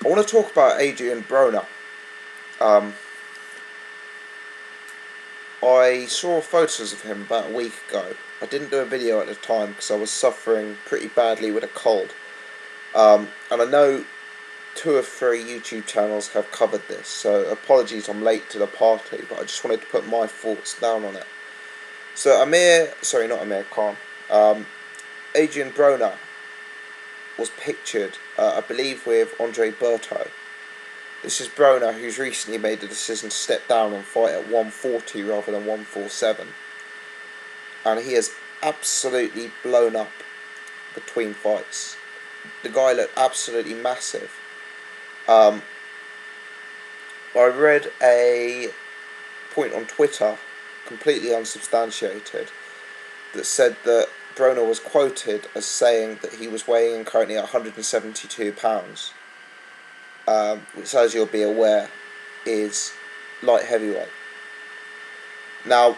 I want to talk about Adrien Broner. Um, I saw photos of him about a week ago. I didn't do a video at the time because I was suffering pretty badly with a cold. And I know 2 or 3 YouTube channels have covered this, so apologies I'm late to the party, but I just wanted to put my thoughts down on it. So not Amir Khan, Adrien Broner was pictured, I believe, with Adrien Broner. This is Broner, who's recently made the decision to step down and fight at 140 rather than 147. And he has absolutely blown up between fights. The guy looked absolutely massive. I read a point on Twitter, completely unsubstantiated, that said that Broner was quoted as saying that he was weighing in currently at 172 pounds. Which, as you'll be aware, is light heavyweight. Now,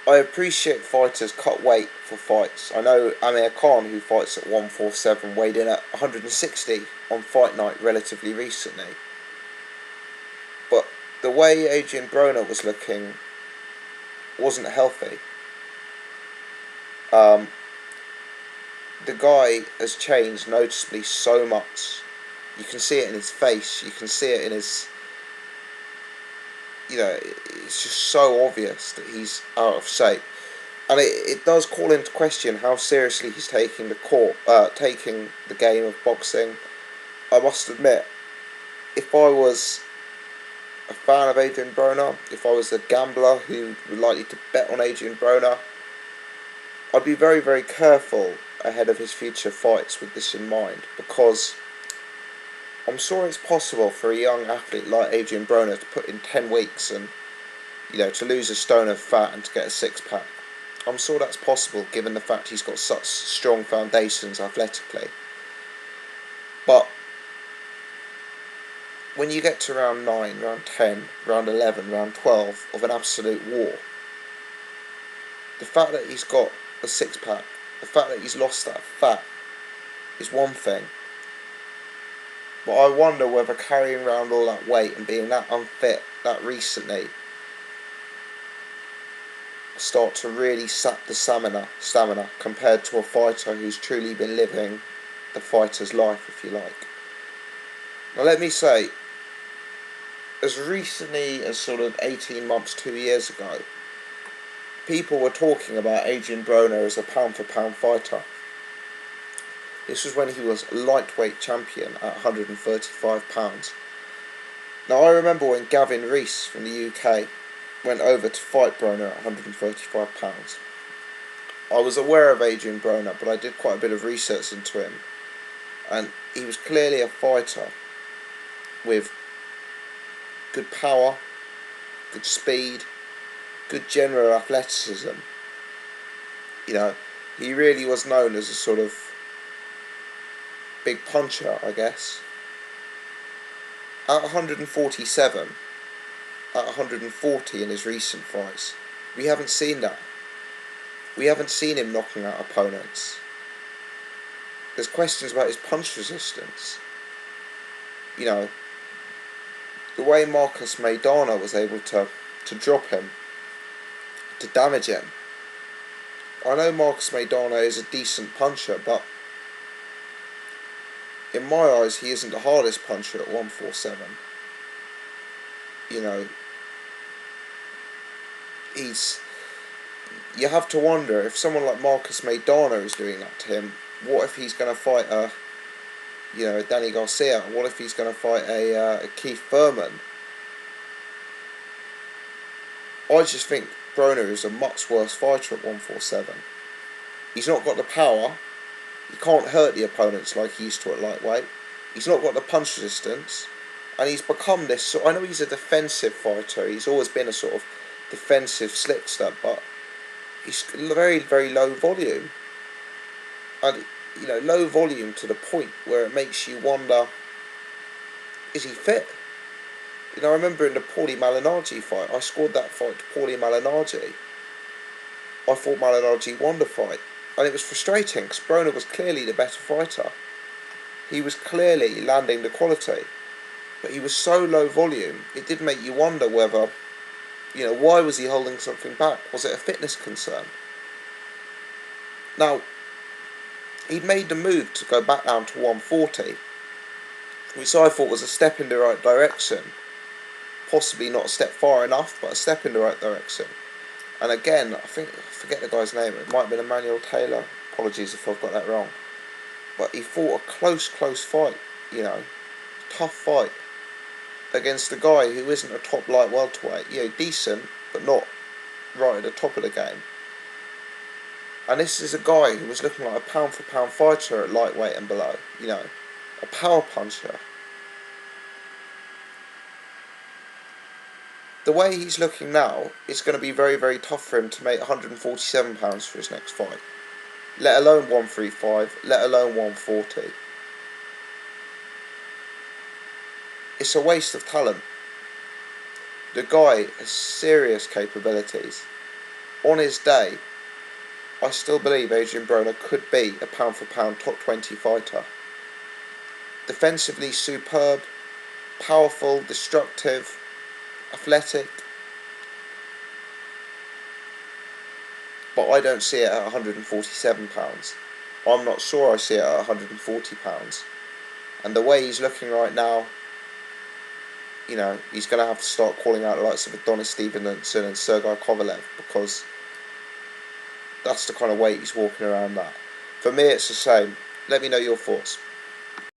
I appreciate fighters cut weight for fights. I know Amir Khan, who fights at 147, weighed in at 160 on fight night relatively recently. But the way Adrien Broner was looking wasn't healthy. The guy has changed noticeably so much. You can see it in his face, you can see it in his, it's just so obvious that he's out of shape. And it does call into question how seriously he's taking taking the game of boxing. I must admit, if I was a fan of Adrien Broner, if I was a gambler who would likely to bet on Adrien Broner, I'd be very, very careful ahead of his future fights with this in mind, because I'm sure it's possible for a young athlete like Adrien Broner to put in 10 weeks and, to lose a stone of fat and to get a six-pack. I'm sure that's possible given the fact he's got such strong foundations athletically. But when you get to round 9, round 10, round 11, round 12 of an absolute war, the fact that he's got a six-pack, the fact that he's lost that fat is one thing. But I wonder whether carrying around all that weight and being that unfit that recently start to really sap the stamina compared to a fighter who's truly been living the fighter's life, if you like. Now let me say, as recently as sort of 18 months, 2 years ago, people were talking about Adrien Broner as a pound-for-pound fighter. This was when he was lightweight champion at 135 pounds. Now I remember when Gavin Rees from the UK went over to fight Broner at 135 pounds. I was aware of Adrien Broner, but I did quite a bit of research into him, and he was clearly a fighter with good power, good speed, good general athleticism. He really was known as a sort of big puncher, I guess. At 147, at 140 in his recent fights, we haven't seen that. We haven't seen him knocking out opponents. There's questions about his punch resistance. The way Marcus Maidana was able to drop him, to damage him. I know Marcus Maidana is a decent puncher, but in my eyes, he isn't the hardest puncher at 147. You have to wonder, if someone like Marcus Maidana is doing that to him, what if he's going to fight a Danny Garcia? What if he's going to fight a Keith Thurman? I just think Broner is a much worse fighter at 147. He's not got the power. He can't hurt the opponents like he used to at lightweight. He's not got the punch resistance, and he's become this. I know he's a defensive fighter. He's always been a sort of defensive slickster, but he's very, very low volume, and low volume to the point where it makes you wonder: is he fit? I remember in the Paulie Malignaggi fight, I scored that fight to Paulie Malignaggi. I thought Malignaggi won the fight. And it was frustrating because Broner was clearly the better fighter. He was clearly landing the quality, but he was so low volume, it did make you wonder whether, why was he holding something back? Was it a fitness concern? Now, he'd made the move to go back down to 140, which I thought was a step in the right direction. Possibly not a step far enough, but a step in the right direction. And again, I forget the guy's name, it might have been Emmanuel Taylor, apologies if I've got that wrong. But he fought a close fight, tough fight, against a guy who isn't a top light welterweight, decent, but not right at the top of the game. And this is a guy who was looking like a pound for pound fighter at lightweight and below, a power puncher. The way he's looking now, it's going to be very, very tough for him to make £147 for his next fight. Let alone 135, let alone 140. It's a waste of talent. The guy has serious capabilities. On his day, I still believe Adrien Broner could be a pound for pound top 20 fighter. Defensively superb, powerful, destructive, athletic, but I don't see it at £147. I'm not sure I see it at £140. And the way he's looking right now, he's going to have to start calling out the likes of Adonis Stevenson and Sergei Kovalev, because that's the kind of weight he's walking around at. For me, it's the same. Let me know your thoughts.